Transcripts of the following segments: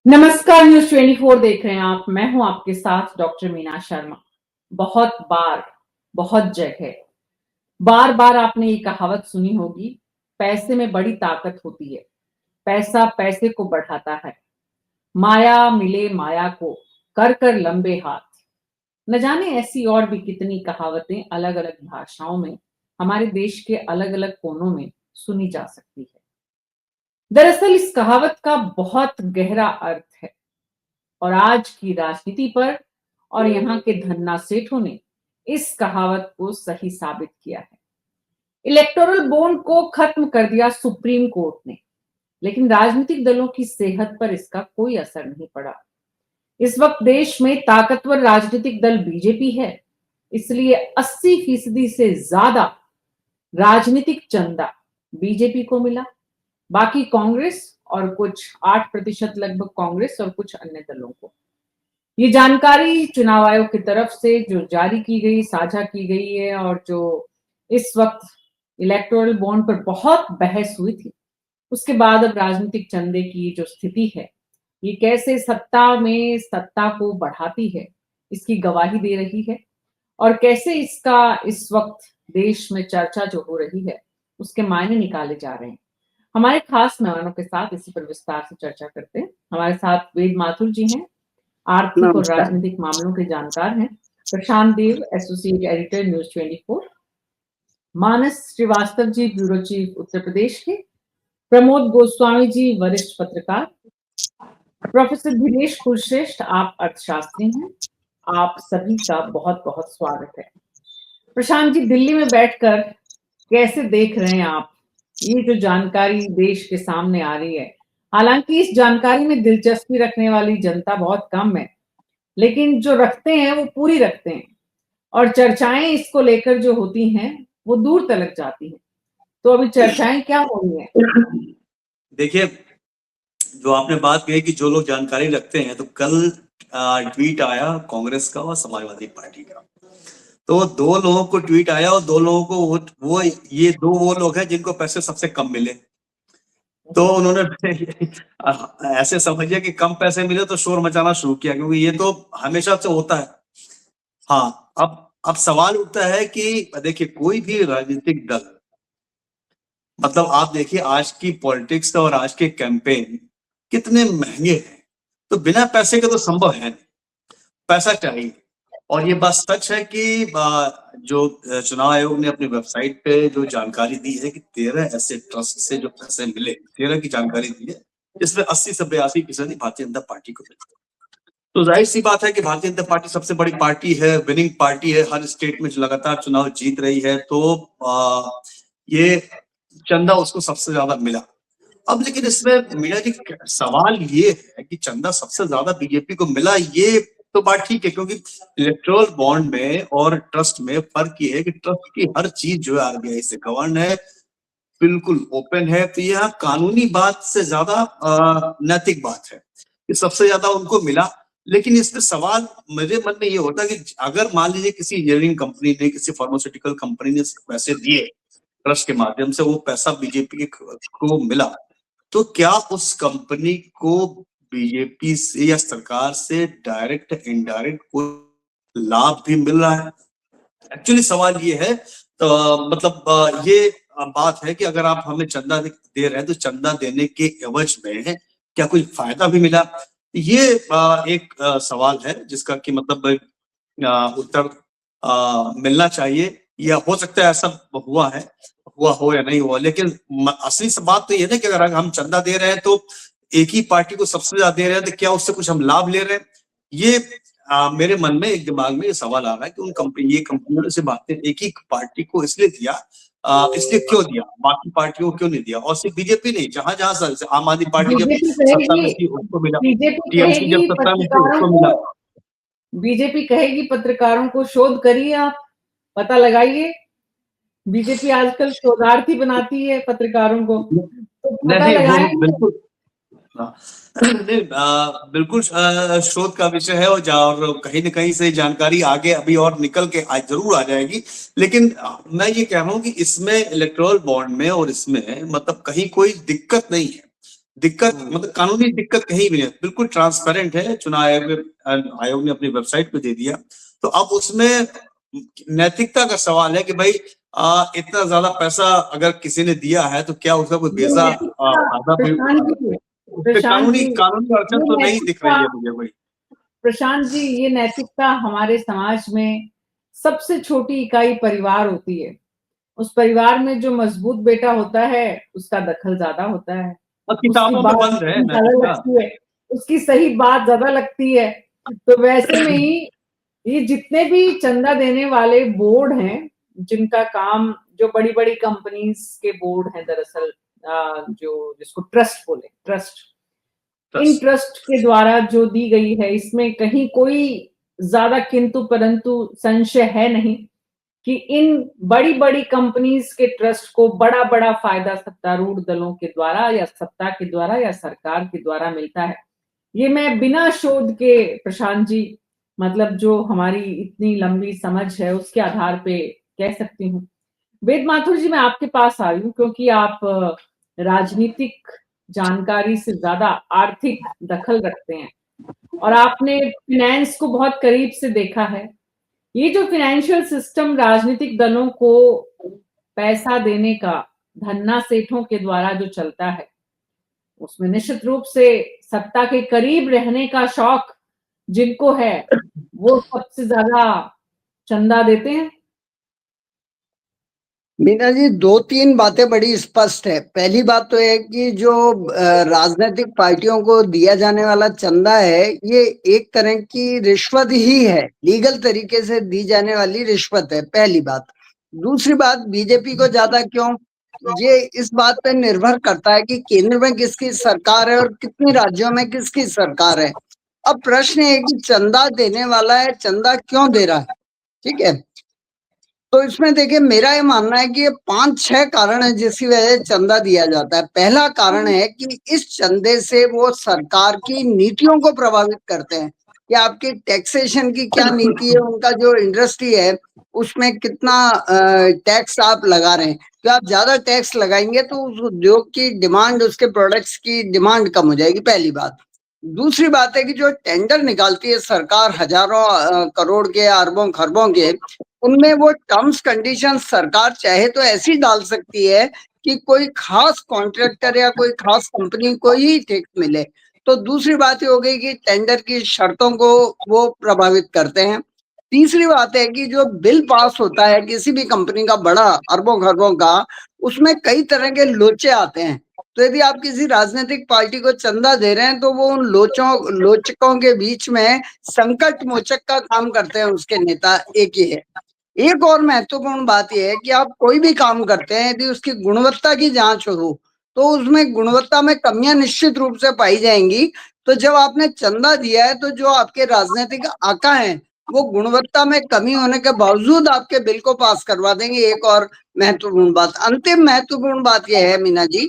नमस्कार, न्यूज 24 देख रहे हैं आप। मैं हूं आपके साथ डॉक्टर मीना शर्मा। बहुत बार, बहुत जगह, बार बार आपने ये कहावत सुनी होगी, पैसे में बड़ी ताकत होती है, पैसा पैसे को बढ़ाता है, माया मिले माया को, कर कर लंबे हाथ। न जाने ऐसी और भी कितनी कहावतें अलग अलग भाषाओं में हमारे देश के अलग अलग कोनों में सुनी जा सकती है। दरअसल इस कहावत का बहुत गहरा अर्थ है और आज की राजनीति पर और यहाँ के धन्ना सेठों ने इस कहावत को सही साबित किया है। इलेक्टोरल बॉन्ड को खत्म कर दिया सुप्रीम कोर्ट ने, लेकिन राजनीतिक दलों की सेहत पर इसका कोई असर नहीं पड़ा। इस वक्त देश में ताकतवर राजनीतिक दल बीजेपी है, इसलिए 80% से ज्यादा राजनीतिक चंदा बीजेपी को मिला। बाकी कांग्रेस और कुछ 8% लगभग कांग्रेस और कुछ अन्य दलों को। ये जानकारी चुनाव आयोग की तरफ से जो जारी की गई, साझा की गई है और जो इस वक्त इलेक्टोरल बॉन्ड पर बहुत बहस हुई थी, उसके बाद अब राजनीतिक चंदे की जो स्थिति है, ये कैसे सत्ता में सत्ता को बढ़ाती है, इसकी गवाही दे रही है और कैसे इसका इस वक्त देश में चर्चा जो हो रही है, उसके मायने निकाले जा रहे हैं। हमारे खास मेहमानों के साथ इसी पर विस्तार से चर्चा करते हैं। हमारे साथ वेद माथुर जी हैं, आर्थिक और नमस्कार। राजनीतिक मामलों के जानकार हैं। प्रशांत देव, एसोसिएट एडिटर, न्यूज 24। मानस श्रीवास्तव जी, ब्यूरो चीफ, उत्तर प्रदेश के। प्रमोद गोस्वामी जी, वरिष्ठ पत्रकार। प्रोफेसर दिनेश कुलश्रेष्ठ, आप अर्थशास्त्री हैं। आप सभी का बहुत बहुत स्वागत है। प्रशांत जी, दिल्ली में बैठकर कैसे देख रहे हैं आप ये जो जानकारी देश के सामने आ रही है? हालांकि इस जानकारी में दिलचस्पी रखने वाली जनता बहुत कम है, लेकिन जो रखते हैं वो पूरी रखते हैं और चर्चाएं इसको लेकर जो होती हैं वो दूर तलक जाती हैं। तो अभी चर्चाएं क्या हो रही हैं? देखिए, जो आपने बात कही कि जो लोग जानकारी रखते हैं, तो कल ट्वीट आया कांग्रेस का और समाजवादी पार्टी का। तो दो लोगों को ट्वीट आया और दो लोगों को वो ये दो वो लोग हैं जिनको पैसे सबसे कम मिले। तो उन्होंने ऐसे समझिए कि कम पैसे मिले तो शोर मचाना शुरू किया, क्योंकि ये तो हमेशा से होता है। हाँ, अब सवाल उठता है कि देखिए, कोई भी राजनीतिक दल, मतलब आप देखिए आज की पॉलिटिक्स और आज के कैंपेन कितने महंगे हैं। तो बिना पैसे के तो संभव है नहीं, पैसा चाहिए। और ये बात सच है कि जो चुनाव आयोग ने अपनी वेबसाइट पे जो जानकारी दी है कि 13 ऐसे ट्रस्ट से जो पैसे मिले, 13 की जानकारी दी है, जिसमें 80 से 82% भारतीय जनता पार्टी को मिले। तो जाहिर सी बात है कि भारतीय जनता पार्टी सबसे बड़ी पार्टी है, विनिंग पार्टी है, हर स्टेट में लगातार चुनाव जीत रही है। तो ये चंदा उसको सबसे ज्यादा मिला। अब लेकिन इसमें मेरा जी सवाल ये है कि चंदा सबसे ज्यादा बीजेपी को मिला, ये तो बात ठीक है, क्योंकि इलेक्टोरल बॉन्ड में और ट्रस्ट में फर्क ये है कि ट्रस्ट की हर चीज जो है आरबीआई से गवर्न है, बिल्कुल ओपन है। तो यह कानूनी बात से ज्यादा नैतिक बात है कि सबसे ज्यादा उनको मिला। लेकिन इसमें सवाल मेरे मन में ये होता है कि अगर मान लीजिए किसी इंजीनियरिंग कंपनी ने, किसी फार्मास्यूटिकल कंपनी ने पैसे दिए, ट्रस्ट के माध्यम से वो पैसा बीजेपी को मिला, तो क्या उस कंपनी को बीजेपी से या सरकार से डायरेक्ट इनडायरेक्ट कोई लाभ भी मिल रहा है? एक्चुअली सवाल ये है। मतलब ये बात है कि अगर आप हमें चंदा दे रहे हैं तो चंदा देने के एवज में क्या कोई फायदा भी मिला? ये एक सवाल है जिसका कि मतलब उत्तर मिलना चाहिए, या हो सकता है ऐसा हुआ हो या नहीं हुआ। लेकिन असली बात तो ये है कि अगर हम चंदा दे रहे हैं तो एक ही पार्टी को सबसे ज्यादा दे रहे हैं, तो क्या उससे कुछ हम लाभ ले रहे हैं? ये मेरे मन में, एक दिमाग में ये सवाल आ रहा है कि ये कंपनियों ने सिर्फ एक ही पार्टी को इसलिए दिया, इसलिए क्यों दिया, बाकी पार्टियों को क्यों नहीं दिया? और सिर्फ बीजेपी नहीं, जहां जहां आम आदमी पार्टी जब बीजेपी सत्ता में कहेगी थी उसको मिला, बीजेपी टीएमसी कहेगी जब सत्ता में थी पत्रकारों उसको मिला। को बीजेपी कहेगी पत्रकारों को शोध करिए, आप पता लगाइए। बीजेपी आजकल शोधार्थी बनाती है पत्रकारों को, तो पता नहीं, वो लगाएंगे। बिल्कुल हाँ। नहीं, बिल्कुल शोध का विषय है, और कहीं न कहीं से जानकारी आगे अभी और निकल के जरूर आ जाएगी। लेकिन मैं ये कह रहा हूँ कि इसमें इलेक्टोरल बॉन्ड में और इसमें मतलब कहीं कोई दिक्कत नहीं है। दिक्कत मतलब कानूनी दिक्कत कहीं भी नहीं, बिल्कुल ट्रांसपेरेंट है। चुनाव आयोग ने अपनी वेबसाइट पे दे दिया। तो अब उसमें नैतिकता का सवाल है कि भाई इतना ज्यादा पैसा अगर किसी ने दिया है तो क्या उसका कोई ये बेजा नैतिकता फायदा भी प्रशांत उठाना। जी, उस पे प्रशांत कानूनी जी, कानूनी अड़चन ये तो नहीं दिख नैतिकता रही है मुझे भाई। प्रशांत जी, ये नैतिकता हमारे समाज में सबसे छोटी इकाई परिवार होती है। उस परिवार में जो मजबूत बेटा होता है, उसका दखल ज्यादा होता है, अब उसकी किताबों में बात बंद है ज्यादा नैतिकता। लगती है, उसकी सही बात ज्यादा लगती है। तो वैसे में ही ये जितने भी चंदा देने वाले बोर्ड हैं, जिनका काम जो बड़ी-बड़ी कंपनीज के बोर्ड हैं दरअसल, जो जिसको ट्रस्ट बोले, ट्रस्ट, इन बस ट्रस्ट के द्वारा जो दी गई है, इसमें कहीं कोई ज्यादा किंतु परंतु संशय है नहीं कि इन बड़ी-बड़ी कंपनीज के ट्रस्ट को बड़ा-बड़ा फायदा सत्तारूढ़ दलों के द्वारा या सत्ता के द्वारा या सरकार के द्वारा मिलता है। ये मैं बिना शोध के प्रशांत जी, मतलब जो हमारी इतनी लंबी समझ है उसके आधार पे कह सकती हूँ। वेद माथुर जी, मैं आपके पास आई हूँ क्योंकि आप राजनीतिक जानकारी से ज्यादा आर्थिक दखल रखते हैं और आपने फिनेंस को बहुत करीब से देखा है। ये जो फाइनेंशियल सिस्टम राजनीतिक दलों को पैसा देने का धन्ना सेठों के द्वारा जो चलता है, उसमें निश्चित रूप से सत्ता के करीब रहने का शौक जिनको है, वो सबसे ज्यादा चंदा देते हैं। मीना जी, दो तीन बातें बड़ी स्पष्ट है। पहली बात तो है कि जो राजनीतिक पार्टियों को दिया जाने वाला चंदा है, ये एक तरह की रिश्वत ही है, लीगल तरीके से दी जाने वाली रिश्वत है, पहली बात। दूसरी बात, बीजेपी को ज्यादा क्यों, ये इस बात पर निर्भर करता है कि केंद्र में किसकी सरकार है और कितने राज्यों में किसकी सरकार है। अब प्रश्न है कि चंदा देने वाला है, चंदा क्यों दे रहा है, ठीक है। तो इसमें देखिए, मेरा ये मानना है कि ये 5-6 कारण है जिसकी वजह से चंदा दिया जाता है। पहला कारण है कि इस चंदे से वो सरकार की नीतियों को प्रभावित करते हैं कि आपकी टैक्सेशन की क्या नीति है, उनका जो इंडस्ट्री है उसमें कितना टैक्स आप लगा रहे हैं। तो आप ज्यादा टैक्स लगाएंगे तो उस उद्योग की डिमांड, उसके प्रोडक्ट्स की डिमांड कम हो जाएगी, पहली बात। दूसरी बात है कि जो टेंडर निकालती है सरकार, हजारों करोड़ के, अरबों खरबों के, उनमें वो टर्म्स कंडीशन सरकार चाहे तो ऐसी डाल सकती है कि कोई खास कॉन्ट्रैक्टर या कोई खास कंपनी को ही टैक्स मिले। तो दूसरी बात ये हो गई कि टेंडर की शर्तों को वो प्रभावित करते हैं। तीसरी बात है कि जो बिल पास होता है किसी भी कंपनी का, बड़ा अरबों खरबों का, उसमें कई तरह के लोचे आते हैं। तो यदि आप किसी राजनीतिक पार्टी को चंदा दे रहे हैं तो वो उन लोचकों के बीच में संकट मोचक का काम करते हैं, उसके नेता। एक ही है। एक और महत्वपूर्ण बात यह है कि आप कोई भी काम करते हैं, यदि उसकी गुणवत्ता की जांच हो तो उसमें गुणवत्ता में कमियां निश्चित रूप से पाई जाएंगी। तो जब आपने चंदा दिया है तो जो आपके राजनीतिक आका हैं वो गुणवत्ता में कमी होने के बावजूद आपके बिल को पास करवा देंगे। एक और महत्वपूर्ण बात, अंतिम महत्वपूर्ण बात यह है मीना जी,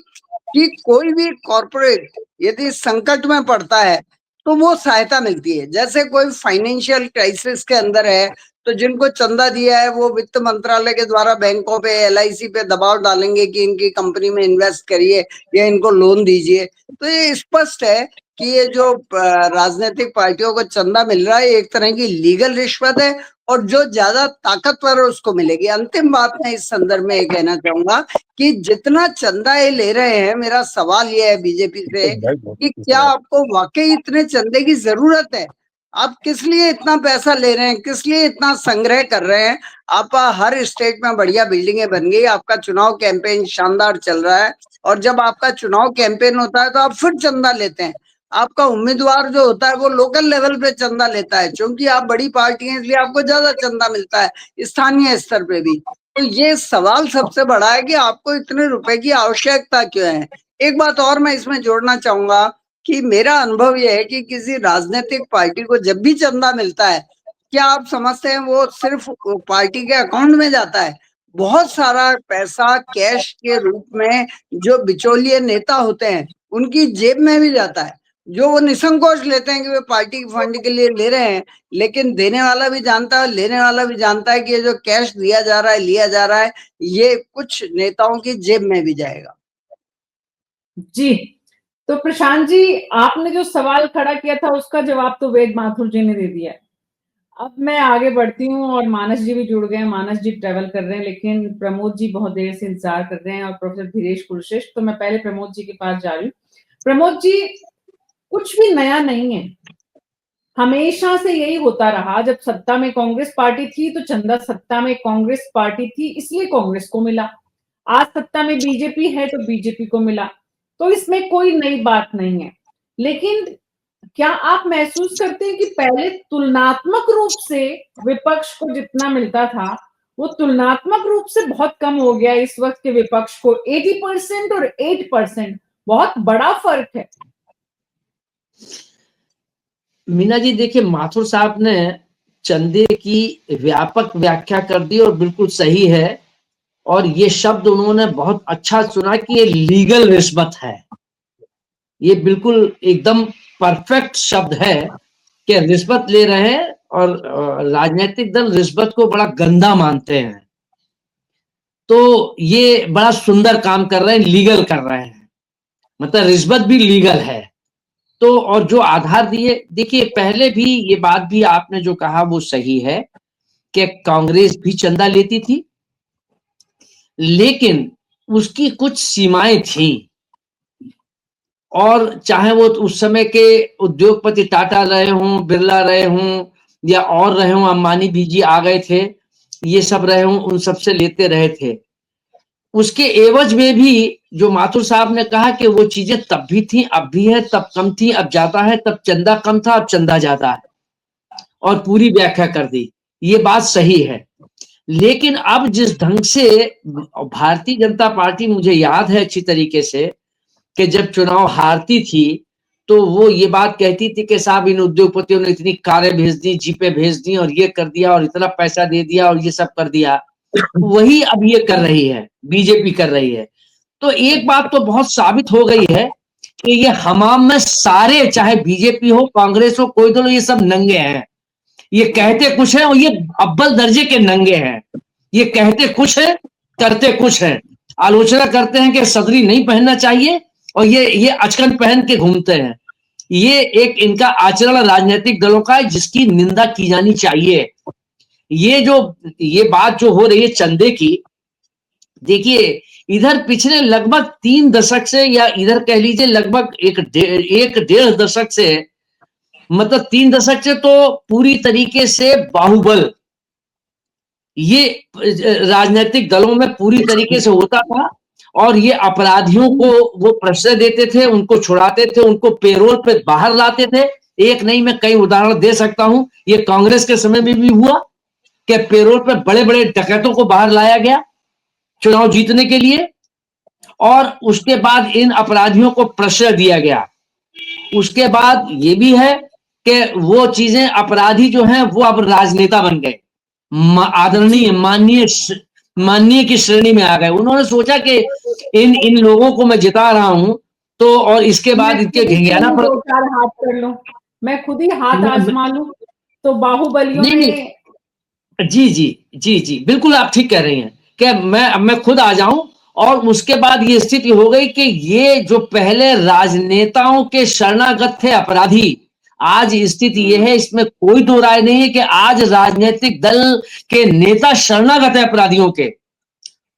कि कोई भी कॉरपोरेट यदि संकट में पड़ता है तो वो सहायता मिलती है। जैसे कोई फाइनेंशियल क्राइसिस के अंदर है तो जिनको चंदा दिया है वो वित्त मंत्रालय के द्वारा बैंकों पे, एलआईसी पे दबाव डालेंगे कि इनकी कंपनी में इन्वेस्ट करिए या इनको लोन दीजिए। तो ये स्पष्ट है कि ये जो राजनीतिक पार्टियों को चंदा मिल रहा है, एक तरह की लीगल रिश्वत है और जो ज्यादा ताकतवर है उसको मिलेगी। अंतिम बात मैं इस संदर्भ में ये कहना चाहूंगा कि जितना चंदा ये ले रहे हैं, मेरा सवाल ये है बीजेपी से कि क्या आपको वाकई इतने चंदे की जरूरत है? आप किस लिए इतना पैसा ले रहे हैं, किस लिए इतना संग्रह कर रहे हैं? आप हर स्टेट में बढ़िया बिल्डिंगें बन गई, आपका चुनाव कैंपेन शानदार चल रहा है, और जब आपका चुनाव कैंपेन होता है तो आप फिर चंदा लेते हैं। आपका उम्मीदवार जो होता है वो लोकल लेवल पे चंदा लेता है, क्योंकि आप बड़ी पार्टी हैं इसलिए आपको ज्यादा चंदा मिलता है स्थानीय स्तर पे भी। तो ये सवाल सबसे बड़ा है कि आपको इतने रुपए की आवश्यकता क्यों है। एक बात और मैं इसमें जोड़ना चाहूंगा कि मेरा अनुभव यह है कि किसी राजनीतिक पार्टी को जब भी चंदा मिलता है, क्या आप समझते हैं वो सिर्फ पार्टी के अकाउंट में जाता है? बहुत सारा पैसा कैश के रूप में जो बिचौलिए नेता होते हैं उनकी जेब में भी जाता है, जो वो निसंकोच लेते हैं कि वे पार्टी फंड के लिए ले रहे हैं। लेकिन देने वाला भी जानता है, लेने वाला भी जानता है कि ये जो कैश दिया जा रहा है, लिया जा रहा है, ये कुछ नेताओं की जेब में भी जाएगा। जी, तो प्रशांत जी, आपने जो सवाल खड़ा किया था उसका जवाब तो वेद माथुर जी ने दे दिया है। अब मैं आगे बढ़ती हूँ और मानस जी भी जुड़ गए हैं। मानस जी ट्रेवल कर रहे हैं, लेकिन प्रमोद जी बहुत देर से इंतजार कर रहे हैं और प्रोफेसर धीरेश कुलश्रेष्ठ। तो मैं पहले प्रमोद जी के पास जा रही हूँ। प्रमोद जी, कुछ भी नया नहीं है, हमेशा से यही होता रहा। जब सत्ता में कांग्रेस पार्टी थी तो चंदा सत्ता में कांग्रेस पार्टी थी, इसलिए कांग्रेस को मिला। आज सत्ता में बीजेपी है तो बीजेपी को मिला, तो इसमें कोई नई बात नहीं है। लेकिन क्या आप महसूस करते हैं कि पहले तुलनात्मक रूप से विपक्ष को जितना मिलता था वो तुलनात्मक रूप से बहुत कम हो गया? इस वक्त के विपक्ष को 80% और 8%, बहुत बड़ा फर्क है। मीना जी, देखिए, माथुर साहब ने चंदे की व्यापक व्याख्या कर दी और बिल्कुल सही है। और ये शब्द उन्होंने बहुत अच्छा चुना कि ये लीगल रिश्वत है। ये बिल्कुल एकदम परफेक्ट शब्द है कि रिश्वत ले रहे हैं और राजनीतिक दल रिश्वत को बड़ा गंदा मानते हैं। तो ये बड़ा सुंदर काम कर रहे हैं, लीगल कर रहे हैं, मतलब रिश्वत भी लीगल है। तो और जो आधार दिए, देखिए, पहले भी ये बात भी आपने जो कहा वो सही है कि कांग्रेस भी चंदा लेती थी, लेकिन उसकी कुछ सीमाएं थी। और चाहे वो उस समय के उद्योगपति टाटा रहे हों, बिरला रहे हों, या और रहे हों, अंबानी भी जी आ गए थे, ये सब रहे हों, उन सबसे लेते रहे थे। उसके एवज में भी जो माथुर साहब ने कहा कि वो चीजें तब भी थी, अब भी है, तब कम थी, अब ज्यादा है, तब चंदा कम था, अब चंदा ज्यादा है, और पूरी व्याख्या कर दी। ये बात सही है। लेकिन अब जिस ढंग से भारतीय जनता पार्टी, मुझे याद है अच्छी तरीके से कि जब चुनाव हारती थी तो वो ये बात कहती थी कि साहब इन उद्योगपतियों ने इतनी कारें भेज दी, जीपे भेज दी, और ये कर दिया, और इतना पैसा दे दिया, और ये सब कर दिया। वही अब ये कर रही है, बीजेपी कर रही है। तो एक बात तो बहुत साबित हो गई है कि ये हमाम में सारे, चाहे बीजेपी हो, कांग्रेस हो, कोई दल, ये सब नंगे हैं। ये कहते कुछ है और ये अव्वल दर्जे के नंगे हैं। ये कहते कुछ है, करते कुछ है। आलोचना करते हैं कि सदरी नहीं पहनना चाहिए, और ये अचकन पहन के घूमते हैं। ये एक इनका आचरण राजनीतिक दलों का है, जिसकी निंदा की जानी चाहिए। ये बात जो हो रही है चंदे की, देखिए, इधर पिछले लगभग 3 दशक से, या इधर कह लीजिए लगभग एक डेढ़ दशक से, मतलब 3 दशक से तो पूरी तरीके से बाहुबल ये राजनीतिक दलों में पूरी तरीके से होता था। और ये अपराधियों को वो प्रश्रय देते थे, उनको छुड़ाते थे, उनको पेरोल पे बाहर लाते थे। एक नहीं, मैं कई उदाहरण दे सकता हूं। ये कांग्रेस के समय में भी हुआ कि पेरोल पे बड़े बड़े डकैतों को बाहर लाया गया चुनाव जीतने के लिए, और उसके बाद इन अपराधियों को प्रश्रय दिया गया। उसके बाद ये भी है कि वो चीजें, अपराधी जो हैं वो अब राजनेता बन गए, आदरणीय माननीय की श्रेणी में आ गए। उन्होंने सोचा कि इन लोगों को मैं जिता रहा हूं, तो और इसके बाद इनके घिंगाना पर 2-4 हाथ कर लूं, मैं खुद ही हाथ आजमा लूं, तो बाहुबलियों नहीं, में जी, बिल्कुल आप ठीक कह रही हैं कि मैं खुद आ जाऊं। और उसके बाद ये स्थिति हो गई कि ये जो पहले राजनेताओं के शरणागत थे अपराधी, आज स्थिति ये है, इसमें कोई दो राय नहीं है कि आज राजनीतिक दल के नेता शरणागत है अपराधियों के।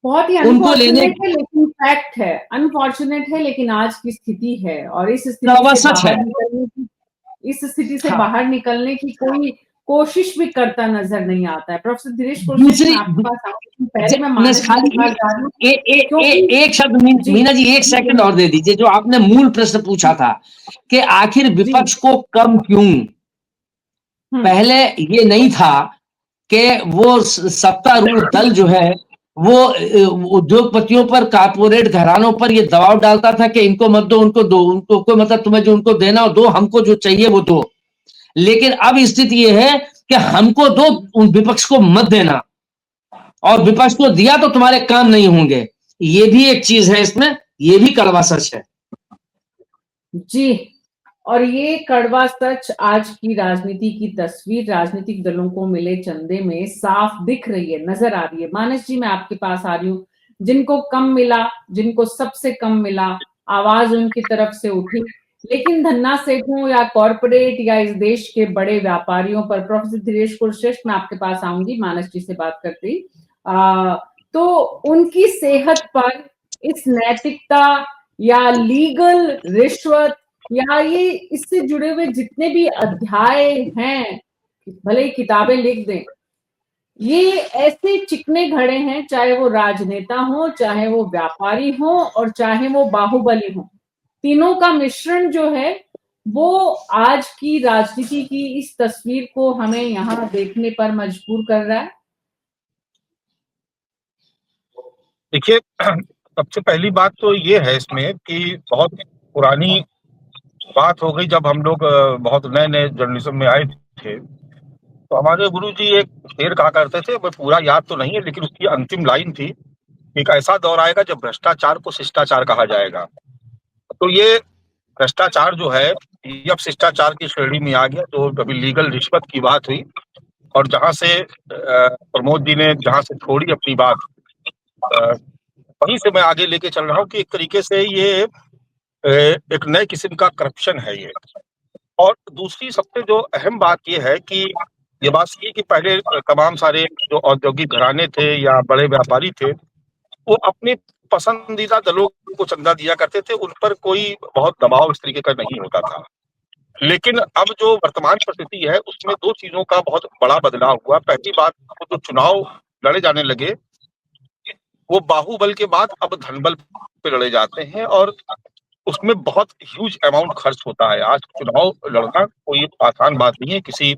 बहुत ही उनको लेने, अनफॉर्चुनेट है, लेकिन फैक्ट है। अनफॉर्चुनेट है, लेकिन आज की स्थिति है। और इस स्थिति से सच है। बाहर निकलने की, इस स्थिति से हाँ। बाहर निकलने की कोई कोशिश भी करता नजर नहीं आता है। प्रोफेसर धीरेश कुलश्रेष्ठ, दूसरी, मैं आपके पास आऊंगी, पहले मैं मानस जी के खाली पास जा रही हूँ, क्योंकि एक शब्द जी मीना जी, एक सेकंड और दे दीजिए। जो आपने मूल प्रश्न पूछा था कि आखिर विपक्ष को कम क्यों, पहले ये नहीं था कि वो सत्तारूढ़ दल जो है वो उद्योगपतियों पर, कारपोरेट घरानों पर ये दबाव डालता था कि इनको मत दो, उनको दो, उनको मतलब तुम्हें जो उनको देना हो दो, हमको जो चाहिए वो दो। लेकिन अब स्थिति ये है कि हमको दो, उन विपक्ष को मत देना, और विपक्ष को दिया तो तुम्हारे काम नहीं होंगे। ये भी एक चीज है इसमें, ये भी कड़वा सच है जी। और ये कड़वा सच आज की राजनीति की तस्वीर राजनीतिक दलों को मिले चंदे में साफ दिख रही है, नजर आ रही है। मानस जी, मैं आपके पास आ रही हूँ। जिनको कम मिला, जिनको सबसे कम मिला, आवाज उनकी तरफ से उठी, लेकिन धन्ना सेठों या कॉर्पोरेट या इस देश के बड़े व्यापारियों पर, प्रोफेसर धीरेश कुलश्रेष्ठ मैं आपके पास आऊंगी मानस जी से बात करते ही, तो उनकी सेहत पर इस नैतिकता या लीगल रिश्वत या ये इससे जुड़े हुए जितने भी अध्याय हैं, भले ही किताबें लिख दें, ये ऐसे चिकने घड़े हैं, चाहे वो राजनेता हो, चाहे वो व्यापारी हो और चाहे वो बाहुबली हो, तीनों का मिश्रण जो है वो आज की राजनीति की इस तस्वीर को हमें यहाँ देखने पर मजबूर कर रहा है। देखिए, सबसे पहली बात तो ये है इसमें कि बहुत पुरानी बात हो गई जब हम लोग बहुत नए-नए जर्नलिज्म में आए थे, तो हमारे गुरुजी एक शेर कहा करते थे, मुझे पूरा याद तो नहीं है लेकिन उसकी अंतिम लाइन थी, एक ऐसा दौर आएगा जब भ्रष्टाचार को शिष्टाचार कहा जाएगा। तो ये भ्रष्टाचार जो है, ये अब शिष्टाचार की श्रेणी में आ गया, तो अभी लीगल रिश्वत की बात हुई और जहाँ से प्रमोद जी ने जहाँ से छोड़ी अपनी बात, वहीं से मैं आगे लेके चल रहा हूँ कि एक तरीके से ये एक नए किस्म का करप्शन है ये। और दूसरी सबसे जो अहम बात ये है कि ये बात सही है कि पहले तमाम सारे जो औद्योगिक घराने थे या बड़े व्यापारी थे, वो अपने पसंदीदा दलों को चंदा दिया करते थे, उन पर कोई बहुत दबाव इस तरीके का नहीं होता था। लेकिन अब जो वर्तमान परिस्थिति है, उसमें 2 चीज़ों का बहुत बड़ा बदलाव हुआ। पहली बात, वो जो चुनाव लड़े जाने लगे, वो बाहुबल के बाद अब धनबल पे लड़े जाते हैं और उसमें बहुत ह्यूज अमाउंट खर्च होता है। आज चुनाव लड़ना कोई आसान बात नहीं है। किसी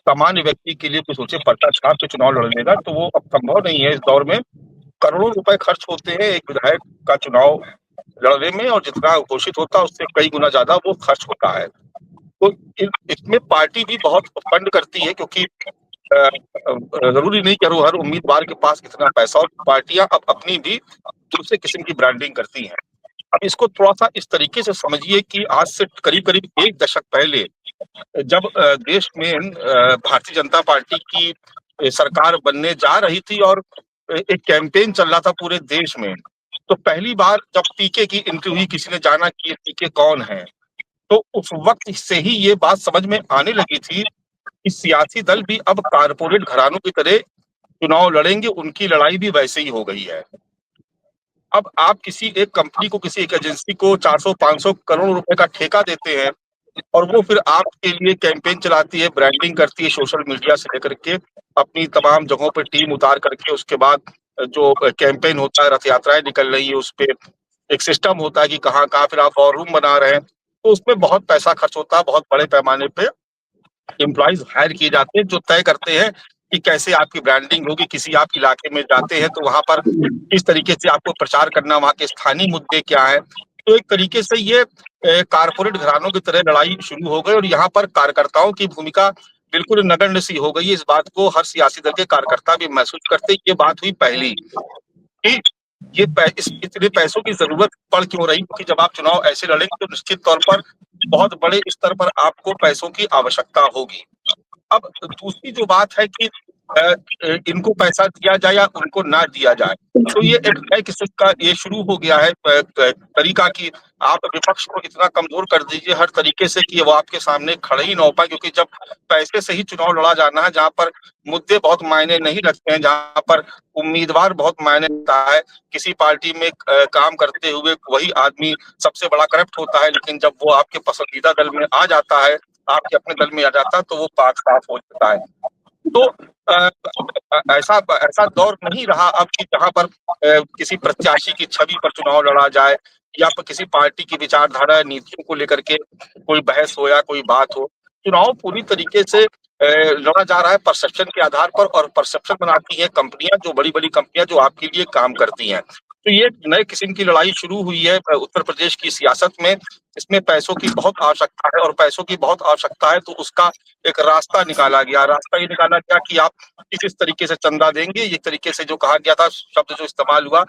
सामान्य व्यक्ति के लिए कोई सोचे पर्चा छाप के चुनाव लड़ लेगा, तो वो अब संभव नहीं है इस दौर में। करोड़ों रुपए खर्च होते हैं एक विधायक का चुनाव लड़ने में और जितना घोषित होता है उससे कई गुना ज़्यादा वो खर्च होता है। तो इसमें पार्टी भी बहुत फंड करती है क्योंकि ज़रूरी नहीं कि हर उम्मीदवार के पास इतना पैसा, और पार्टियाँ अब अपनी भी दूसरे किस्म की ब्रांडिंग करती हैं। अब इसको थोड़ा-सा इस तरीके से समझिए कि आज से करीब-करीब 1 दशक पहले जब देश में भारतीय जनता पार्टी की सरकार बनने जा रही थी और एक कैंपेन चल रहा था पूरे देश में, तो पहली बार जब पीके की एंट्री हुई, किसी ने जाना कि ये पीके कौन है, तो उस वक़्त से ही ये बात समझ में आने लगी थी कि सियासी दल भी अब कारपोरेट घरानों की तरह चुनाव लड़ेंगे, उनकी लड़ाई भी वैसे ही हो गई है। अब आप किसी एक कंपनी को, किसी एक एजेंसी को 400-500 करोड़ रुपए का ठेका देते हैं और वो फिर आपके लिए कैंपेन चलाती है, ब्रांडिंग करती है सोशल मीडिया से लेकर के, अपनी तमाम जगहों पे टीम उतार करके, उसके बाद जो कैंपेन होता है, रथ यात्राएँ निकल रही है, उसपे एक सिस्टम होता है कि कहाँ-कहाँ फिर आप वॉर रूम बना रहे हैं, तो उसमें बहुत पैसा खर्च होता है, बहुत बड़े पैमाने पे एम्प्लॉइज़ हायर किए जाते हैं, जो तय करते हैं कि कैसे आपकी ब्रांडिंग होगी। किसी आप इलाके में जाते हैं, तो वहाँ पर किस तरीके से आपको प्रचार करना, वहाँ के स्थानीय मुद्दे क्या हैं। तो एक तरीके से ये कारपोरेट घरानों की तरह लड़ाई शुरू हो गई और यहाँ पर कार्यकर्ताओं की भूमिका बिल्कुल नगण्य सी हो गई है। इस बात को हर सियासी दल के कार्यकर्ता भी महसूस करते हैं। ये बात हुई पहली कि ये इतने पैसों की ज़रूरत पड़ क्यों रही? क्योंकि जब आप चुनाव ऐसे लड़ेंगे, तो निश्चित तौर पर बहुत बड़े स्तर पर आपको पैसों की आवश्यकता होगी। अब दूसरी जो बात है कि इनको पैसा दिया जाए या उनको ना दिया जाए, तो ये एक नए किस्म का ये शुरू हो गया है तरीका कि आप विपक्ष को इतना कमज़ोर कर दीजिए हर तरीके से कि वो आपके सामने खड़े ही ना हो पाए, क्योंकि जब पैसे से ही चुनाव लड़ा जाना है, जहाँ पर मुद्दे बहुत मायने नहीं रखते हैं, जहाँ पर उम्मीदवार बहुत मायने रखता है, किसी पार्टी में काम करते हुए वही आदमी सबसे बड़ा करप्ट होता है, लेकिन जब वो आपके पसंदीदा दल में आ जाता है, आपके अपने दल में आ जाता है, तो वो पाक साफ हो जाता है। तो ऐसा दौर नहीं रहा अब कि जहाँ पर किसी प्रत्याशी की छवि पर चुनाव लड़ा जाए या फिर किसी पार्टी की विचारधारा नीतियों को लेकर के कोई बहस हो या कोई बात हो। चुनाव पूरी तरीके से लड़ा जा रहा है परसेप्शन के आधार पर, और परसेप्शन बनाती हैं कंपनियां, जो बड़ी-बड़ी कंपनियां जो आपके लिए काम करती हैं। तो ये एक नए किस्म की लड़ाई शुरू हुई है उत्तर प्रदेश की सियासत में। इसमें पैसों की बहुत आवश्यकता है और पैसों की बहुत आवश्यकता है, तो उसका एक रास्ता निकाला गया। रास्ता ये निकाला गया कि आप किस तरीके से चंदा देंगे, एक तरीके से जो कहा गया था, शब्द जो इस्तेमाल हुआ,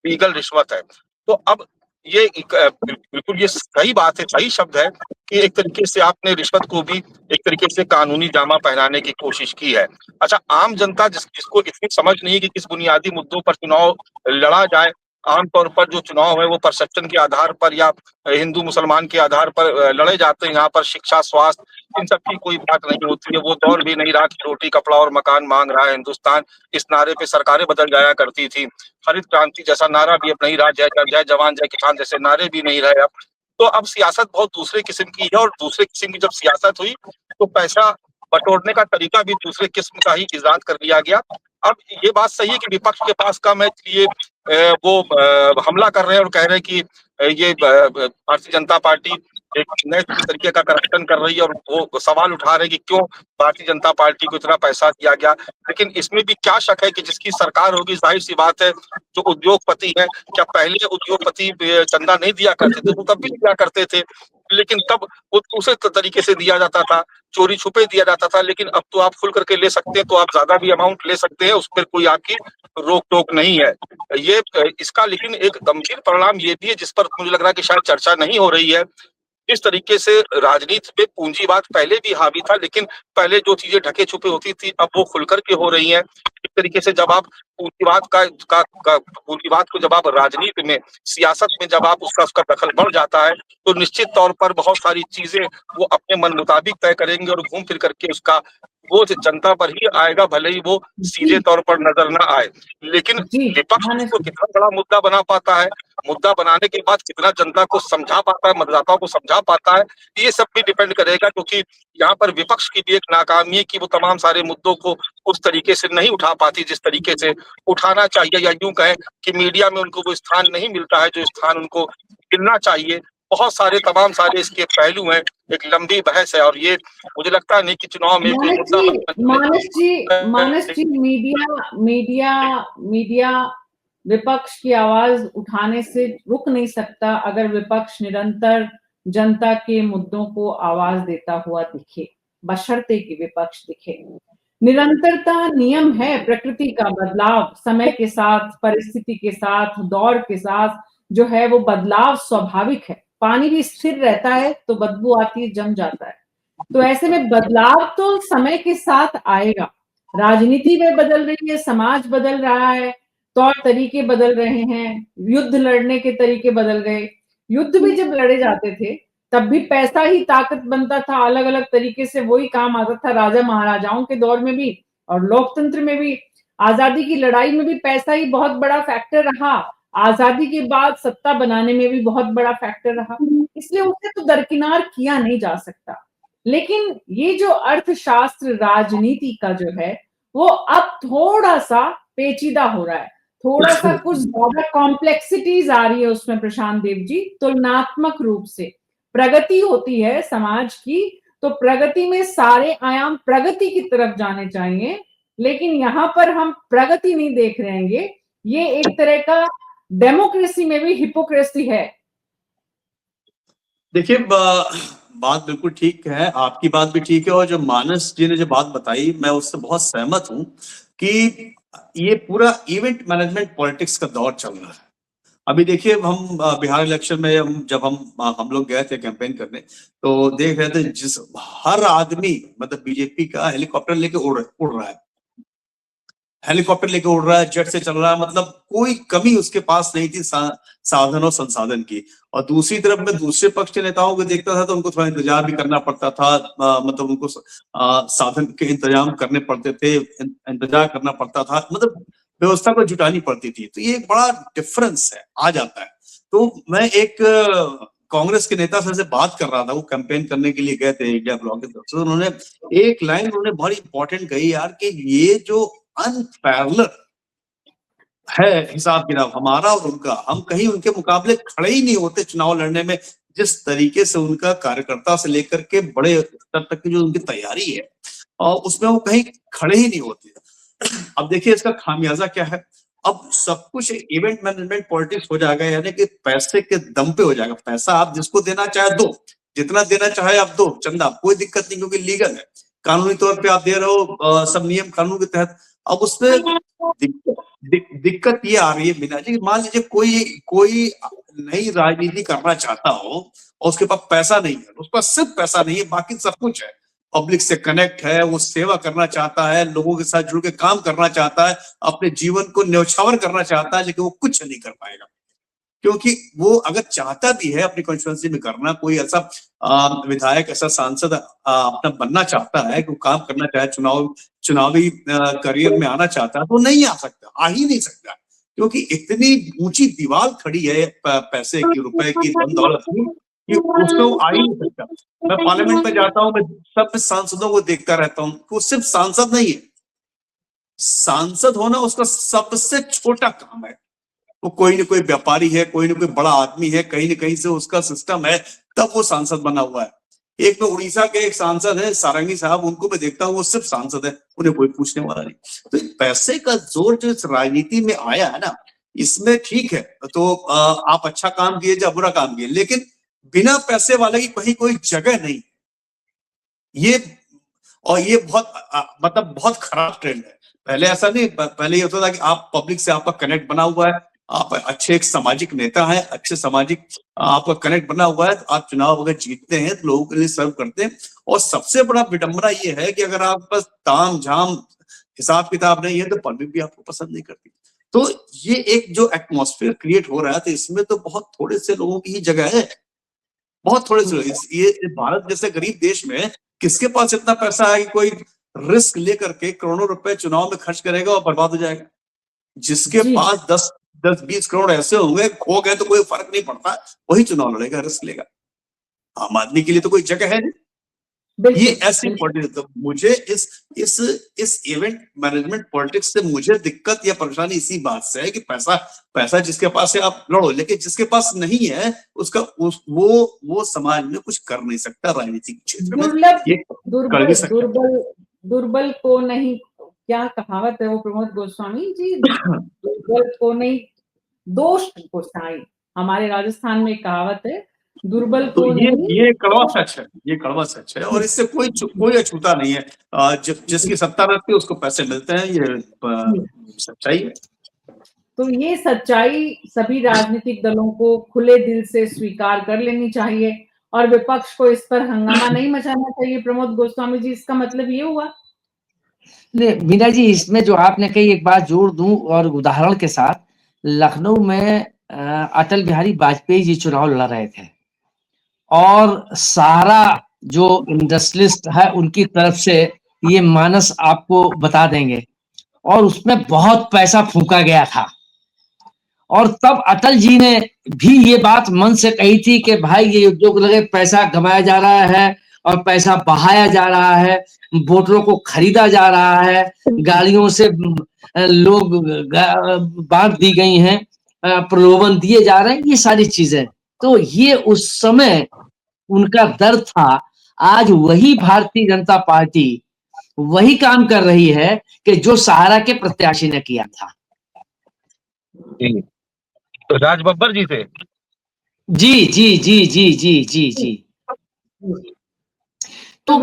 लीगल रिश्वत है। तो अब ये बिल्कुल ये सही बात है, सही शब्द है कि एक तरीके से आपने रिश्वत को भी एक तरीके से कानूनी जामा पहनाने की कोशिश की है। अच्छा, आम जनता जिसको इतनी समझ नहीं है कि किस बुनियादी मुद्दों पर चुनाव लड़ा जाए, आमतौर पर जो चुनाव है वो परसेप्शन के आधार पर या हिंदू मुसलमान के आधार पर लड़े जाते हैं। यहाँ पर शिक्षा, स्वास्थ्य इन सब की कोई बात नहीं होती है। वो दौर भी नहीं रहा कि रोटी, कपड़ा और मकान मांग रहा है हिंदुस्तान। इस नारे पे सरकारें बदल जाया करती थी। हरित क्रांति जैसा नारा भी अब नहीं रहा, जय जवान जय किसान जैसे नारे भी नहीं रहे अब। तो अब सियासत बहुत दूसरे किस्म की है, और दूसरे किस्म की जब सियासत हुई तो पैसा बटोरने का तरीका भी दूसरे किस्म का ही इजाद कर लिया गया। अब ये बात सही है कि विपक्ष के पास कम है, इसलिए वो हमला कर रहे हैं और कह रहे हैं कि ये भारतीय जनता पार्टी एक नए तरीके का करप्शन कर रही है, और वो सवाल उठा रहे हैं कि क्यों भारतीय जनता पार्टी को इतना पैसा दिया गया। लेकिन इसमें भी क्या शक है कि जिसकी सरकार होगी, जाहिर सी बात है, जो उद्योगपति है, क्या पहले उद्योगपति चंदा नहीं दिया करते थे? वो तब भी दिया करते थे, लेकिन तब वो दूसरे तरीके से दिया जाता था, चोरी छुपे दिया जाता था। लेकिन अब तो आप खुल करके ले सकते हैं, तो आप ज्यादा भी अमाउंट ले सकते हैं, उस पर कोई आपकी रोक टोक नहीं है। ये इसका लेकिन एक गंभीर परिणाम ये भी है, जिस पर मुझे लग रहा है कि शायद चर्चा नहीं हो रही है। इस तरीके से राजनीति पे पूंजीवाद पहले भी हावी था, लेकिन पहले जो चीजें ढके छुपे होती थी अब वो खुलकर के हो रही हैं। इस तरीके से जब आप पूंजीवाद को जब आप राजनीति में, सियासत में जब आप उसका दखल बढ़ जाता है, तो निश्चित तौर पर बहुत सारी चीजें वो अपने मन मुताबिक तय करेंगे, और घूम फिर करके उसका बोझ जनता पर ही आएगा, भले ही वो सीधे तौर पर नजर ना आए। लेकिन जी विपक्ष मानस उसको कितना बड़ा मुद्दा बना पाता है, मुद्दा बनाने के बाद कितना जनता को समझा पाता है, मतदाताओं को समझा पाता है, ये सब भी डिपेंड करेगा। क्योंकि यहाँ पर विपक्ष की भी एक नाकामी है कि वो तमाम सारे मुद्दों को उस तरीके से नहीं उठा पाती जिस तरीके से उठाना चाहिए, या यूं कहें कि मीडिया में उनको वो स्थान नहीं मिलता है जो स्थान उनको मिलना चाहिए। बहुत सारे तमाम सारे इसके पहलू हैं, एक लंबी बहस है, और ये मुझे लगता नहीं कि चुनाव में कोई मुद्दा मानस जी मीडिया विपक्ष की आवाज उठाने से रुक नहीं सकता अगर विपक्ष निरंतर जनता के मुद्दों को आवाज देता हुआ दिखे, बशर्ते कि विपक्ष दिखे। निरंतरता नियम है प्रकृति का, बदलाव समय के साथ, परिस्थिति के साथ, दौर के साथ जो है वो बदलाव स्वाभाविक है। पानी भी स्थिर रहता है तो बदबू आती है, जम जाता है। तो ऐसे में बदलाव तो समय के साथ आएगा। राजनीति में बदल रही है, समाज बदल रहा है, तौर तरीके बदल रहे हैं, युद्ध लड़ने के तरीके बदल गए। युद्ध भी जब लड़े जाते थे तब भी पैसा ही ताकत बनता था, अलग अलग तरीके से वही काम आता था। राजा महाराजाओं के दौर में भी और लोकतंत्र में भी, आजादी की लड़ाई में भी पैसा ही बहुत बड़ा फैक्टर रहा। आजादी के बाद सत्ता बनाने में भी बहुत बड़ा फैक्टर रहा, इसलिए उसे तो दरकिनार किया नहीं जा सकता। लेकिन ये जो अर्थशास्त्र राजनीति का जो है वो अब थोड़ा सा पेचीदा हो रहा है, थोड़ा सा कुछ ज्यादा कॉम्प्लेक्सिटीज आ रही है उसमें प्रशांत देव जी। तुलनात्मक रूप से प्रगति होती है समाज की, तो प्रगति में सारे आयाम प्रगति की तरफ जाने चाहिए, लेकिन यहाँ पर हम प्रगति नहीं देख रहे हैं। ये एक तरह का डेमोक्रेसी में भी हिपोक्रेसी है। देखिए, बात बिल्कुल ठीक है, आपकी बात भी ठीक है, और जो मानस जी ने जो बात बताई मैं उससे बहुत सहमत हूं कि ये पूरा इवेंट मैनेजमेंट पॉलिटिक्स का दौर चल रहा है। अभी देखिए, हम बिहार इलेक्शन में जब हम लोग गए थे कैंपेन करने, तो देख रहे थे जिस हर आदमी मतलब बीजेपी का हेलीकॉप्टर लेके उड़ रहा है, हेलीकॉप्टर लेके उड़ रहा है, जेट से चल रहा है, मतलब कोई कमी उसके पास नहीं थी साधन और संसाधन की। और दूसरी तरफ में दूसरे पक्ष के नेताओं को देखता था तो उनको थोड़ा इंतजार भी करना पड़ता था, मतलब उनको साधन के इंतजाम करने पड़ते थे, इंतजार करना पड़ता था, मतलब व्यवस्था को जुटानी पड़ती थी। तो ये एक बड़ा डिफरेंस है, आ जाता है। तो मैं एक कांग्रेस के नेता से बात कर रहा था, वो कैंपेन करने के लिए गए थे इंडिया ब्लॉक के तरफ से। उन्होंने एक लाइन उन्होंने बड़ी इंपॉर्टेंट कही यार, कि ये जो अनपैरेलल है हिसाब किताब हमारा और उनका, हम कहीं उनके मुकाबले खड़े ही नहीं होते चुनाव लड़ने में। जिस तरीके से उनका कार्यकर्ता से लेकर के बड़े स्तर तक की जो उनकी तैयारी है, और उसमें वो कहीं खड़े ही नहीं होते। अब देखिए इसका खामियाजा क्या है, अब सब कुछ इवेंट मैनेजमेंट पॉलिटिक्स हो जाएगा, यानी कि पैसे के दम पे हो जाएगा। पैसा आप जिसको देना चाहे दो, जितना देना चाहे आप दो, चंदा कोई दिक्कत नहीं, क्योंकि लीगल है, कानूनी तौर पे आप दे रहे हो, सब नियम कानून के तहत। अब उसमें दिक्कत ये आ रही है मीना जी, मान लीजिए कोई नई राजनीति करना चाहता हो और उसके पास पैसा नहीं है, उसके पास सिर्फ पैसा नहीं है, बाकी सब कुछ है, पब्लिक से कनेक्ट है, वो सेवा करना चाहता है, लोगों के साथ जुड़ के काम करना चाहता है, अपने जीवन को न्यौछावर करना चाहता है, लेकिन वो कुछ नहीं कर पाएगा। क्योंकि वो अगर चाहता भी है अपनी कॉन्स्टिट्यूंसी में करना, कोई ऐसा विधायक, ऐसा सांसद अपना बनना चाहता है, कोई काम करना चाहे, चुनावी करियर में आना चाहता है, तो नहीं आ सकता, आ ही नहीं सकता, क्योंकि इतनी ऊंची दीवार खड़ी है पैसे की, रुपए की, धन दौलत की, कि उसमें वो आ ही नहीं सकता। मैं पार्लियामेंट में जाता हूँ, मैं सब सांसदों को देखता रहता हूँ, वो सिर्फ सांसद नहीं है, सांसद होना उसका सबसे छोटा काम है। वो कोई ना कोई व्यापारी है, कोई ना कोई बड़ा आदमी है, कहीं ना कहीं से उसका सिस्टम है, तब वो सांसद बना हुआ है। एक तो उड़ीसा के एक सांसद है सारंगी साहब, उनको मैं देखता हूँ, वो सिर्फ सांसद है, उन्हें कोई पूछने वाला नहीं। तो पैसे का जोर जो इस राजनीति में आया है ना, इसमें ठीक है, तो आप अच्छा काम किए या बुरा काम किए, लेकिन बिना पैसे वाले की कहीं कोई जगह नहीं। ये बहुत मतलब बहुत खराब ट्रेंड है। पहले ऐसा नहीं, पहले ये होता था कि आप पब्लिक से आपका कनेक्ट बना हुआ है, आप अच्छे एक सामाजिक नेता हैं, अच्छे सामाजिक आपका कनेक्ट बना हुआ है, तो आप चुनाव अगर जीतते हैं तो लोगों के लिए सर्व करते हैं। और सबसे बड़ा विडंबना ये है कि अगर आप बस ताम झाम हिसाब किताब नहीं है तो पब्लिक भी आपको पसंद नहीं करती। तो ये एक जो एटमॉस्फेयर क्रिएट हो रहा है, तो इसमें तो बहुत थोड़े से लोगों की ही जगह है, बहुत थोड़े से। ये भारत जैसे गरीब देश में किसके पास इतना पैसा है कि कोई रिस्क लेकर के करोड़ों रुपए चुनाव में खर्च करेगा और बर्बाद हो जाएगा। जिसके पास 10-20 करोड़ ऐसे होंगे, खो गए तो कोई फर्क नहीं पड़ता, वही चुनाव लड़ेगा, रिस्क लेगा। आम आदमी के लिए तो कोई जगह है नहीं। ये ऐसी पॉलिटिक्स, तो मुझे इस इवेंट मैनेजमेंट पॉलिटिक्स से मुझे दिक्कत या परेशानी इसी बात से है कि पैसा जिसके पास है आप लड़ो, लेकिन जिसके पास नहीं है उसका वो समाज में कुछ कर नहीं सकता, राजनीतिक क्षेत्र में दुर्बल को नहीं, क्या कहावत है वो प्रमोद गोस्वामी जी, दुर्बल को नहीं दोष को साई, हमारे राजस्थान में कहावत है, दुर्बल को तो ये कड़वा सच है, ये कड़वा सच है, और इससे कोई अछूता नहीं है। जिसकी सत्ता रहती है उसको पैसे मिलते हैं, ये सच्चाई है। तो ये सच्चाई सभी राजनीतिक दलों को खुले दिल से स्वीकार कर लेनी चाहिए और विपक्ष को इस पर हंगामा नहीं मचाना चाहिए। प्रमोद गोस्वामी जी, इसका मतलब ये हुआ? नहीं मीना जी, इसमें जो आपने कही एक बात जोड़ दूं, और उदाहरण के साथ, लखनऊ में अटल बिहारी वाजपेयी जी चुनाव लड़ रहे थे, और सारा जो इंडस्ट्रियलिस्ट है उनकी तरफ से ये मानस आपको बता देंगे, और उसमें बहुत पैसा फूंका गया था। और तब अटल जी ने भी ये बात मन से कही थी कि भाई ये उद्योग लगे, पैसा कमाया जा रहा है और पैसा बहाया जा रहा है, वोटरों को खरीदा जा रहा है, गाड़ियों से लोग बांट दी गई हैं, प्रलोभन दिए जा रहे हैं, ये सारी चीजें। तो ये उस समय उनका डर था। आज वही भारतीय जनता पार्टी वही काम कर रही है कि जो सहारा के प्रत्याशी ने किया था। तो राज बब्बर जी थे। जी जी जी जी जी जी जी तो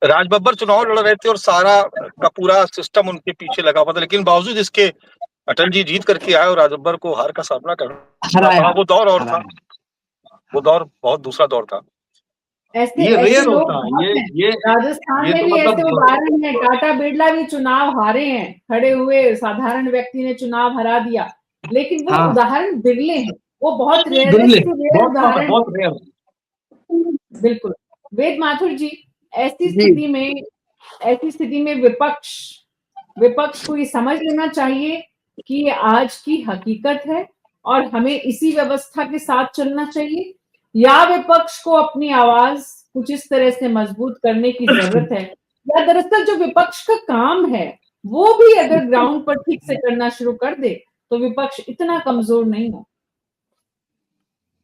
राज बब्बर चुनाव लड़ रहे थे और सारा का पूरा सिस्टम उनके पीछे लगा हुआ था, लेकिन बावजूद इसके अटल जी जीत करके आए और राज बब्बर को हार का सामना करना पड़ा। वो दौर और था, वो दौर बहुत दूसरा दौर था। ऐसे रेयर होता है। ये राजस्थान में भी ऐसे उदाहरण है। टाटा बिरला भी चुनाव हारे हैं, खड़े हुए साधारण व्यक्ति ने चुनाव हरा दिया, लेकिन वो उदाहरण बिरले हैं, वो बहुत रेयर उदाहरण। बिल्कुल। वेद माथुर जी, ऐसी स्थिति में विपक्ष को ये समझ लेना चाहिए कि ये आज की हकीकत है और हमें इसी व्यवस्था के साथ चलना चाहिए, या विपक्ष को अपनी आवाज कुछ इस तरह से मजबूत करने की जरूरत है, या दरअसल जो विपक्ष का काम है वो भी अगर ग्राउंड पर ठीक से करना शुरू कर दे तो विपक्ष इतना कमजोर नहीं हो।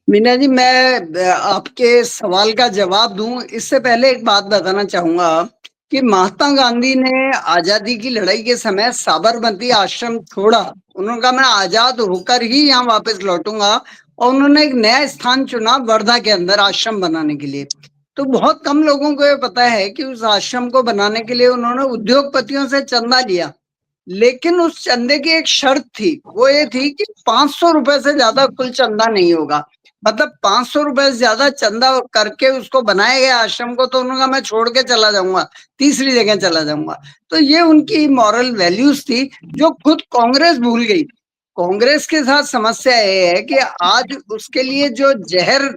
मीना जी, मैं आपके सवाल का जवाब दूं इससे पहले एक बात बताना चाहूंगा कि महात्मा गांधी ने आजादी की लड़ाई के समय साबरमती आश्रम छोड़ा। उन्होंने कहा मैं आजाद होकर ही यहाँ वापस लौटूंगा, और उन्होंने एक नया स्थान चुना वर्धा के अंदर आश्रम बनाने के लिए। तो बहुत कम लोगों को ये पता है कि उस आश्रम को बनाने के लिए उन्होंने उद्योगपतियों से चंदा लिया, लेकिन उस चंदे की एक शर्त थी, वो ये थी कि 500 रुपए से ज्यादा कुल चंदा नहीं होगा। मतलब 500 रुपए से ज्यादा चंदा करके उसको बनाए गए आश्रम को तो उन्होंने कहा मैं छोड़ के चला जाऊंगा, तीसरी जगह चला जाऊंगा। तो ये उनकी मॉरल वैल्यूज थी जो खुद कांग्रेस भूल गई। कांग्रेस के साथ समस्या ये है कि आज उसके लिए जो जहर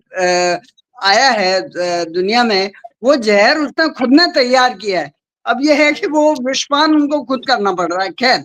आया है दुनिया में, वो जहर उसने खुद ने तैयार किया है। अब ये है कि वो विषपान उनको खुद करना पड़ रहा है। खैर,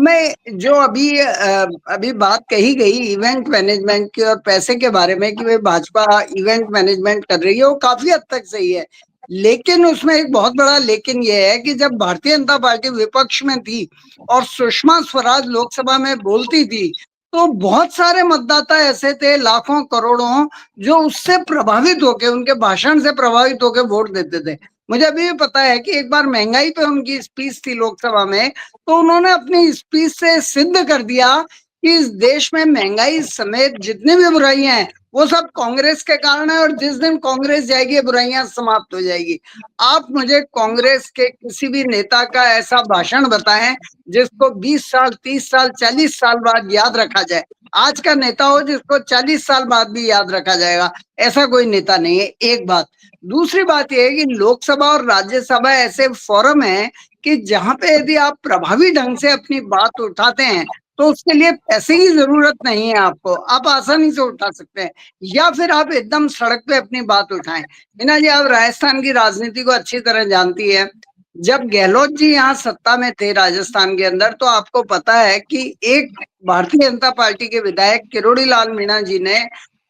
मैं जो अभी बात कही गई इवेंट मैनेजमेंट की और पैसे के बारे में कि भाई भाजपा इवेंट मैनेजमेंट कर रही है, वो काफी हद तक सही है। लेकिन उसमें एक बहुत बड़ा लेकिन ये है कि जब भारतीय जनता पार्टी विपक्ष में थी और सुषमा स्वराज लोकसभा में बोलती थी, तो बहुत सारे मतदाता ऐसे थे, लाखों करोड़ों, जो उससे प्रभावित होके, उनके भाषण से प्रभावित होके वोट देते थे। मुझे अभी भी पता है कि एक बार महंगाई पे उनकी स्पीच थी लोकसभा में, तो उन्होंने अपनी स्पीच से सिद्ध कर दिया कि इस देश में महंगाई समेत जितनी भी बुराइयां हैं वो सब कांग्रेस के कारण है, और जिस दिन कांग्रेस जाएगी बुराइयां समाप्त हो जाएगी। आप मुझे कांग्रेस के किसी भी नेता का ऐसा भाषण बताएं जिसको 20 साल, 30 साल, 40 साल बाद याद रखा जाए। आज का नेता हो जिसको 40 साल बाद भी याद रखा जाएगा, ऐसा कोई नेता नहीं है। एक बात। दूसरी बात यह है कि लोकसभा और राज्यसभा ऐसे फोरम है कि जहां पे यदि आप प्रभावी ढंग से अपनी बात उठाते हैं तो उसके लिए पैसे की जरूरत नहीं है आपको, आप आसानी से उठा सकते हैं, या फिर आप एकदम सड़क पे अपनी बात उठाएं। मीना जी, आप राजस्थान की राजनीति को अच्छी तरह जानती है। जब गहलोत जी यहाँ सत्ता में थे राजस्थान के अंदर, तो आपको पता है कि एक भारतीय जनता पार्टी के विधायक किरोड़ी लाल मीणा जी ने,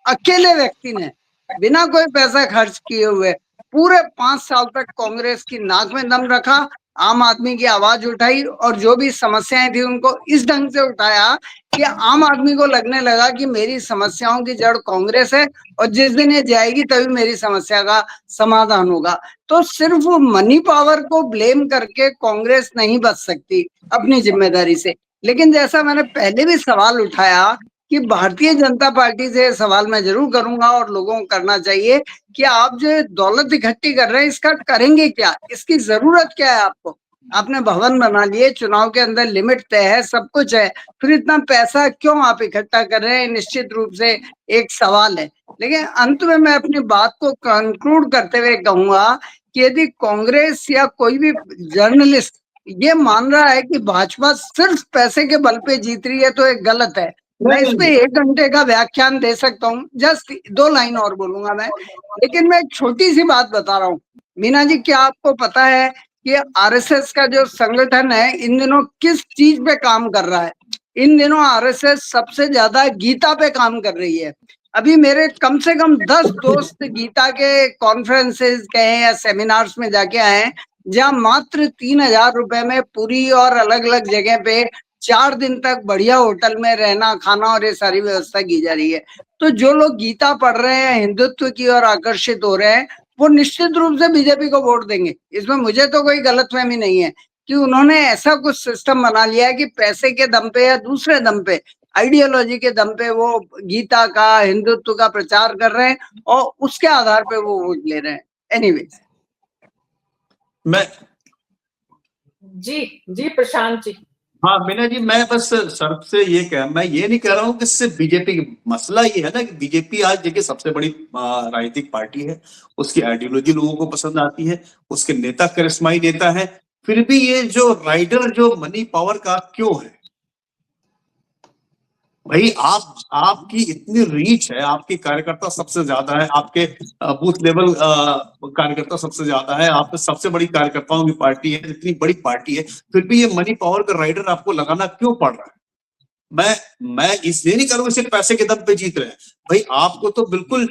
अकेले व्यक्ति ने, बिना कोई पैसा खर्च किए हुए पूरे 5 साल तक कांग्रेस की नाक में दम रखा, आम आदमी की आवाज उठाई, और जो भी समस्याएं थी उनको इस ढंग से उठाया कि आम आदमी को लगने लगा कि मेरी समस्याओं की जड़ कांग्रेस है, और जिस दिन ये जाएगी तभी मेरी समस्या का समाधान होगा। तो सिर्फ मनी पावर को ब्लेम करके कांग्रेस नहीं बच सकती अपनी जिम्मेदारी से। लेकिन जैसा मैंने पहले भी सवाल उठाया कि भारतीय जनता पार्टी से सवाल मैं जरूर करूंगा और लोगों को करना चाहिए कि आप जो दौलत इकट्ठी कर रहे हैं इसका करेंगे क्या, इसकी जरूरत क्या है आपको? आपने भवन बना लिए, चुनाव के अंदर लिमिट तय है, सब कुछ है, फिर इतना पैसा क्यों आप इकट्ठा कर रहे हैं? निश्चित रूप से एक सवाल है। लेकिन अंत में मैं अपनी बात को कंक्लूड करते हुए कहूंगा कि यदि कांग्रेस या कोई भी जर्नलिस्ट ये मान रहा है कि भाजपा सिर्फ पैसे के बल पे जीत रही है, तो ये गलत है। मैं इस पे 1 घंटे का व्याख्यान दे सकता हूँ, जस्ट 2 लाइन और बोलूंगा मैं। लेकिन मैं एक छोटी सी बात बता रहा हूँ। मीना जी, क्या आपको पता है कि आरएसएस का जो संगठन है इन दिनों किस चीज पे काम कर रहा है? इन दिनों आरएसएस सबसे ज्यादा गीता पे काम कर रही है। अभी मेरे कम से कम 10 दोस्त गीता के कॉन्फ्रेंसेस कहें या सेमिनार्स में जाके आए हैं, जहाँ मात्र 3,000 रुपए में पूरी और अलग अलग जगह पे 4 दिन तक बढ़िया होटल में रहना, खाना और ये सारी व्यवस्था की जा रही है। तो जो लोग गीता पढ़ रहे हैं, हिंदुत्व की ओर आकर्षित हो रहे हैं, वो निश्चित रूप से बीजेपी को वोट देंगे। इसमें मुझे तो कोई गलतफहमी नहीं है कि उन्होंने ऐसा कुछ सिस्टम बना लिया है कि पैसे के दम पे या दूसरे दम पे, आइडियोलॉजी के दम पे वो गीता का, हिंदुत्व का प्रचार कर रहे हैं और उसके आधार पे वो वोट ले रहे हैं। एनीवेज, मैं जी प्रशांत जी। हाँ मीना जी, मैं बस सर से मैं ये नहीं कह रहा हूँ कि सिर्फ बीजेपी की, मसला ये है ना कि बीजेपी आज देखिए सबसे बड़ी राजनीतिक पार्टी है, उसकी आइडियोलॉजी लोगों को पसंद आती है, उसके नेता करिश्माई नेता है, फिर भी ये जो राइडर जो मनी पावर का क्यों है भाई? आपकी इतनी रीच है, आपकी कार्यकर्ता सबसे ज्यादा है, आपके बूथ लेवल कार्यकर्ता सबसे ज्यादा है, आप सबसे बड़ी कार्यकर्ताओं की पार्टी है, इतनी बड़ी पार्टी है, फिर भी ये मनी पावर का राइडर आपको लगाना क्यों पड़ रहा है? मैं इसलिए नहीं करूंगा सिर्फ पैसे के दम पे जीत रहे हैं भाई, आपको तो बिल्कुल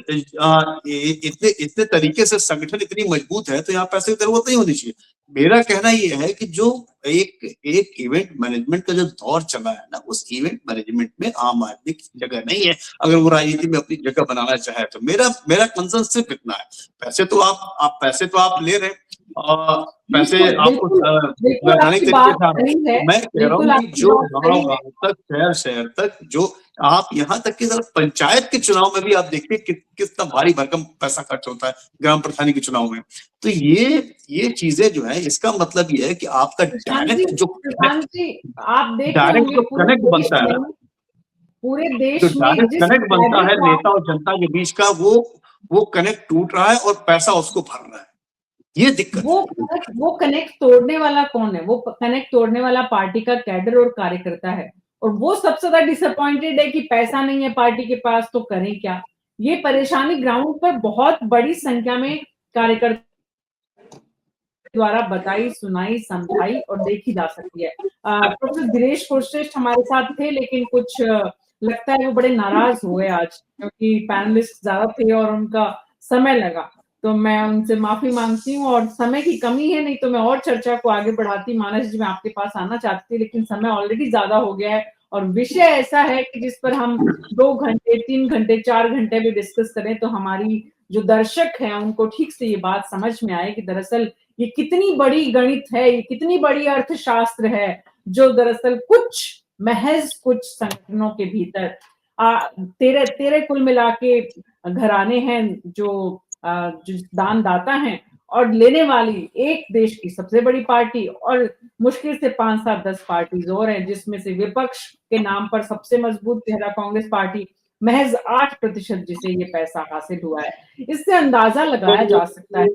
इतने तरीके से संगठन इतनी मजबूत है तो यहाँ पैसे की जरूरत नहीं होनी चाहिए। मेरा कहना ये है कि जो एक इवेंट मैनेजमेंट का जो दौर चला है ना, उस इवेंट मैनेजमेंट में आम आदमी की जगह नहीं है। अगर वो राजनीति में अपनी जगह बनाना चाहे तो मेरा कंसर्न सिर्फ इतना है, पैसे तो आप ले रहे हैं, पैसे आपको वैधानिक तरीके से, मैं कह रहा हूँ कि जो गाँव तक, शहर तक, जो आप यहाँ तक कि पंचायत के चुनाव में भी आप देखिए कितना भारी भरकम पैसा खर्च होता है ग्राम प्रधानी के चुनाव में। तो ये चीजें जो है, इसका मतलब ये है कि आपका डायरेक्ट जो आप देख डायरेक्ट जो कनेक्ट बनता है ना, पूरे देश जो में डायरेक्ट जिस कनेक्ट बनता है कैडर को नेता और जनता के बीच का, वो कनेक्ट टूट रहा है और पैसा उसको भर रहा है। ये दिक्कत है। वो कनेक्ट तोड़ने वाला कौन है? वो कनेक्ट तोड़ने वाला पार्टी का कैडर और कार्यकर्ता है, और वो सबसे ज्यादा डिसअपॉइंटेड है कि पैसा नहीं है पार्टी के पास तो करें क्या। ये परेशानी ग्राउंड पर बहुत बड़ी संख्या में कार्यकर्ता द्वारा बताई, सुनाई, समझाई और देखी जा सकती है। प्रोफेसर दिनेश कुलश्रेष्ठ हमारे साथ थे, लेकिन कुछ लगता है वो बड़े नाराज हुए आज, क्योंकि पैनलिस्ट ज्यादा थे और उनका समय लगा। तो मैं उनसे माफी मांगती हूँ, और समय की कमी है, नहीं तो मैं और चर्चा को आगे बढ़ाती। मानस जी, मैं आपके पास आना चाहती थी, लेकिन समय ऑलरेडी ज्यादा हो गया है, और विषय ऐसा है कि जिस पर हम 2 घंटे, 3 घंटे, 4 घंटे भी डिस्कस करें तो हमारी जो दर्शक हैं उनको ठीक से ये बात समझ में आए कि दरअसल ये कितनी बड़ी गणित है, ये कितनी बड़ी अर्थशास्त्र है, जो दरअसल महज कुछ संगठनों के भीतर 13 कुल मिला के घराने हैं जो दानदाता हैं, और लेने वाली एक देश की सबसे बड़ी पार्टी, और मुश्किल से 5, 7, 10 पार्टीज और हैं, जिसमें से विपक्ष के नाम पर सबसे मजबूत चेहरा कांग्रेस पार्टी, महज 8% जिसे ये पैसा हासिल हुआ है। इससे अंदाजा लगाया जा सकता है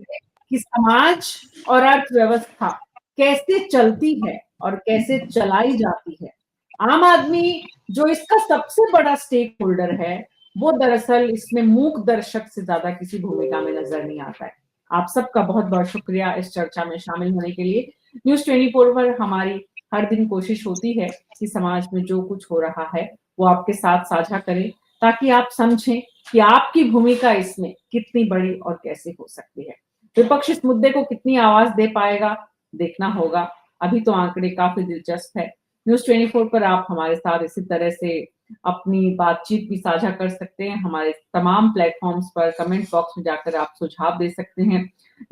कि समाज और अर्थव्यवस्था कैसे चलती है और कैसे चलाई जाती है। आम आदमी जो इसका सबसे बड़ा स्टेक होल्डर है, वो दरअसल इसमें मूक दर्शक से ज्यादा किसी भूमिका में नजर नहीं आता है। आप सबका बहुत बहुत शुक्रिया इस चर्चा में शामिल होने के लिए। न्यूज़ 24 पर हमारी हर दिन कोशिश होती है कि समाज में जो कुछ हो रहा है वो आपके साथ साझा करें, ताकि आप समझें कि आपकी भूमिका इसमें कितनी बड़ी और कैसे हो सकती है। विपक्ष इस मुद्दे को कितनी आवाज दे पाएगा, देखना होगा। अभी तो आंकड़े काफी दिलचस्प है। न्यूज़ 24 पर आप हमारे साथ इसी तरह से अपनी बातचीत भी साझा कर सकते हैं। हमारे तमाम प्लेटफॉर्म्स पर कमेंट बॉक्स में जाकर आप सुझाव दे सकते हैं।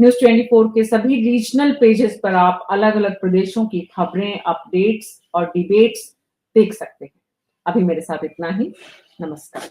न्यूज़ 24 के सभी रीजनल पेजेस पर आप अलग अलग प्रदेशों की खबरें, अपडेट्स और डिबेट्स देख सकते हैं। अभी मेरे साथ इतना ही। नमस्कार।